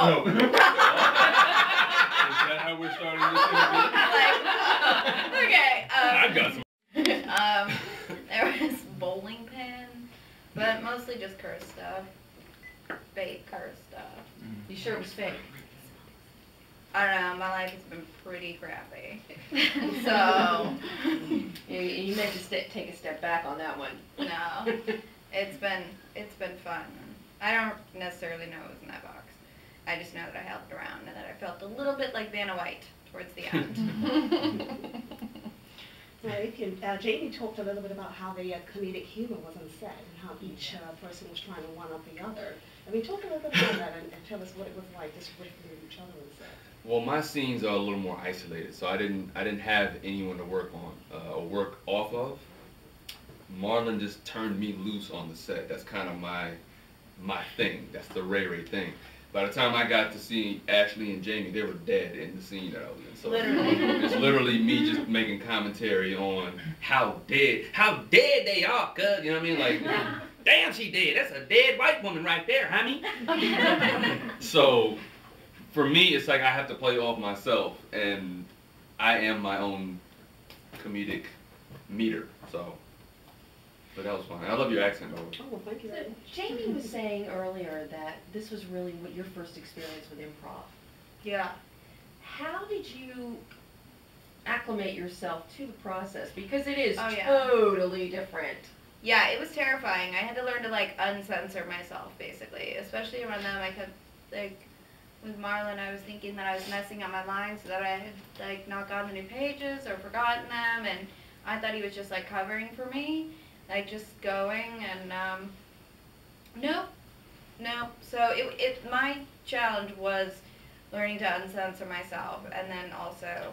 Oh. Is that how we're starting this interview? Like, okay. I got some. There was bowling pin, but mostly just curse stuff. Fake curse stuff. You sure it was fake? I don't know, my life has been pretty crappy. So You meant to take a step back on that one. no. It's been fun. I don't necessarily know what was in that box. I just know that I held it around and that I felt a little bit like Vanna White towards the end. So Jamie talked a little bit about how the comedic humor was on set and how each person was trying to one-up the other. I mean, talk a little bit about that and tell us what it was like just riffing with each other on set. Well, my scenes are a little more isolated, so I didn't have anyone to work on or work off of. Marlon just turned me loose on the set. That's kind of my thing. That's the Ray Ray thing. By the time I got to see Ashley and Jamie, they were dead in the scene that I was in. So it's literally me just making commentary on how dead they are, cuz, you know what I mean? Like, damn, she dead. That's a dead white woman right there, honey. So for me, it's like I have to play off myself, and I am my own comedic meter. So, but that was fun. I love your accent, by the way. Oh, well, thank you. So, Jamie was saying earlier that this was really what your first experience with improv. Yeah. How did you acclimate yourself to the process? Because it is Oh, yeah. totally different. Yeah, it was terrifying. I had to learn to like uncensor myself, basically. Especially around them, I kept like with Marlon, I was thinking that I was messing up my lines so that I had like not gotten the new pages or forgotten them, and I thought he was just like covering for me, like just going, and nope. So my challenge was learning to uncensor myself, and then also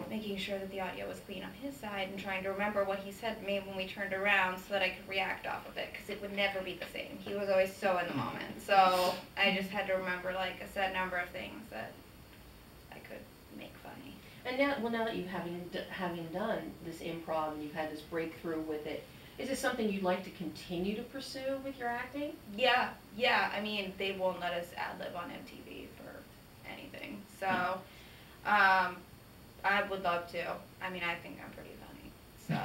making sure that the audio was clean on his side and trying to remember what he said to me when we turned around so that I could react off of it, because it would never be the same. He was always so in the moment. So I just had to remember like a set number of things that I could make funny. And now that you having done this improv and you've had this breakthrough with it, is this something you'd like to continue to pursue with your acting? Yeah. I mean, they won't let us ad-lib on MTV for anything. So I would love to. I mean, I think I'm pretty funny. So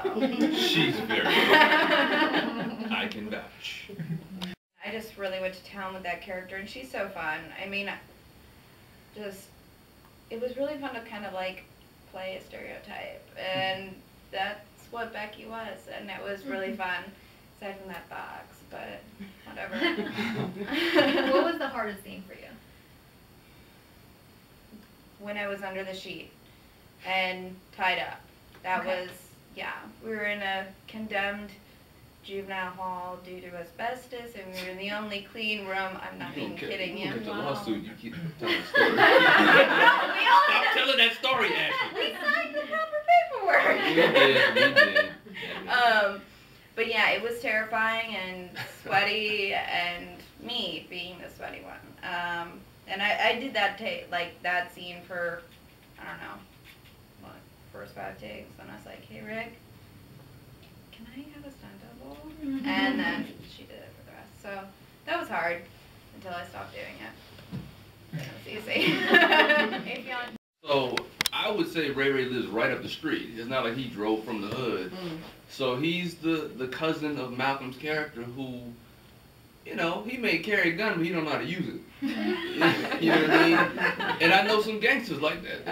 She's very funny. I can vouch. I just really went to town with that character, and she's so fun. I mean, it was really fun to kind of like play a stereotype, and that's what Becky was, and it was really fun, aside from that box, but whatever. What was the hardest scene for you? When I was under the sheet and tied up. That was, yeah, we were in a condemned juvenile hall due to asbestos, and we were in the only clean room. I'm not even kidding you. You get the lawsuit, you keep telling the story. No, Stop telling that story, Ashley. we signed the proper paperwork. We did. But yeah, it was terrifying and sweaty, and me being the sweaty one. And I did that that scene for, I don't know, first 5 takes, and I was like, hey Rick, can I have a stunt double? And then she did it for the rest. So that was hard until I stopped doing it. It was easy. So I would say Ray Ray lives right up the street. It's not like he drove from the hood. So he's the cousin of Malcolm's character who, you know, he may carry a gun, but he don't know how to use it. You know what I mean? And I know some gangsters like that.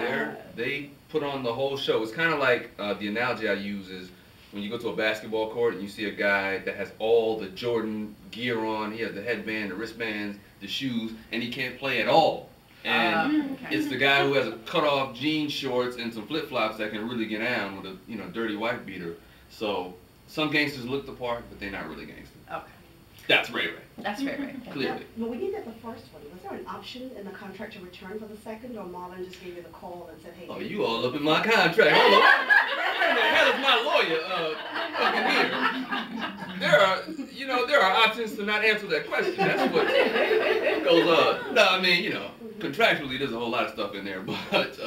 They put on the whole show. It's kind of like the analogy I use is when you go to a basketball court and you see a guy that has all the Jordan gear on, he has the headband, the wristbands, the shoes, and he can't play at all. And it's the guy who has a cut-off jean shorts and some flip-flops that can really get down with a dirty wife beater. So some gangsters look the part, but they're not really gangsters. Okay. That's Ray Ray. That's Ray Ray. Clearly. Well, when you did the first one, was there an option in the contract to return for the second, or Marlon just gave you the call and said, hey... Oh, you all up in my contract. Hold on. Where the hell is my lawyer up in here? There are options to not answer that question. That's what goes on. No, I mean, contractually there's a whole lot of stuff in there, but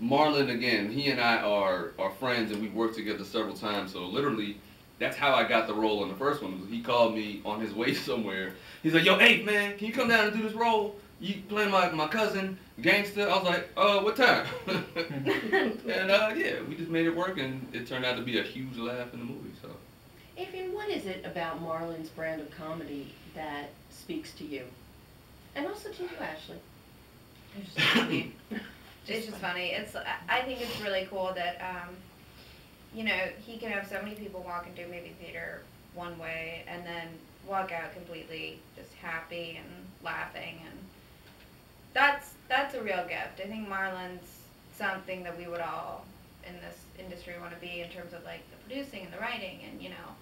Marlon, again, he and I are friends, and we've worked together several times, so literally that's how I got the role in the first one. He called me on his way somewhere. He's like, yo, hey, man, can you come down and do this role? you playing my cousin, gangster? I was like, what time? And yeah, we just made it work, and it turned out to be a huge laugh in the movie. So. Affion, what is it about Marlon's brand of comedy that speaks to you? And also to you, Ashley. It's just funny. It's just funny. I think it's really cool that, you know, he can have so many people walk into a movie theater one way and then walk out completely just happy and laughing, and that's a real gift. I think Marlon's something that we would all in this industry want to be in terms of like the producing and the writing and, you know,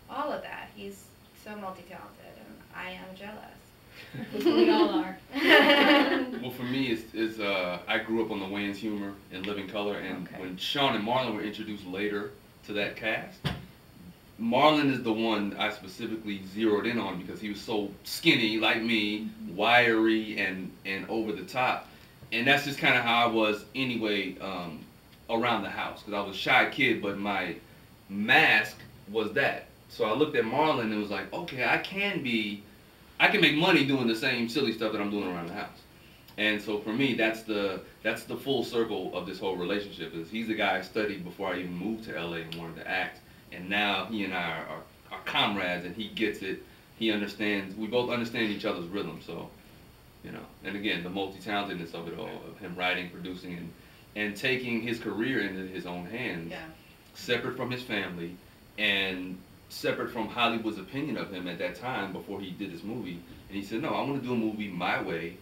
all of that. He's so multi-talented, and I am jealous. We all are. Well, for me, it's I grew up on the Wayans humor and Living Color, and Okay. when Sean and Marlon were introduced later to that cast, Marlon is the one I specifically zeroed in on because he was so skinny like me, wiry and over the top, and that's just kind of how I was anyway around the house, because I was a shy kid, but my mask was that. So I looked at Marlon and was like, okay, I can make money doing the same silly stuff that I'm doing around the house. And so for me, that's the full circle of this whole relationship. Is he's the guy I studied before I even moved to LA and wanted to act. And now he and I are comrades, and he gets it. He understands. We both understand each other's rhythm. So, you know. And again, the multi-talentedness of it all, of him writing, producing, and taking his career into his own hands, Yeah. separate from his family, and separate from Hollywood's opinion of him at that time before he did this movie. And he said, no, I want to do a movie my way.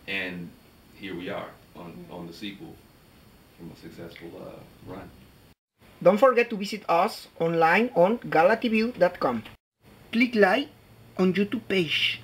And here we are on the sequel from a successful run. Don't forget to visit us online on galatview.com. Click like on YouTube page.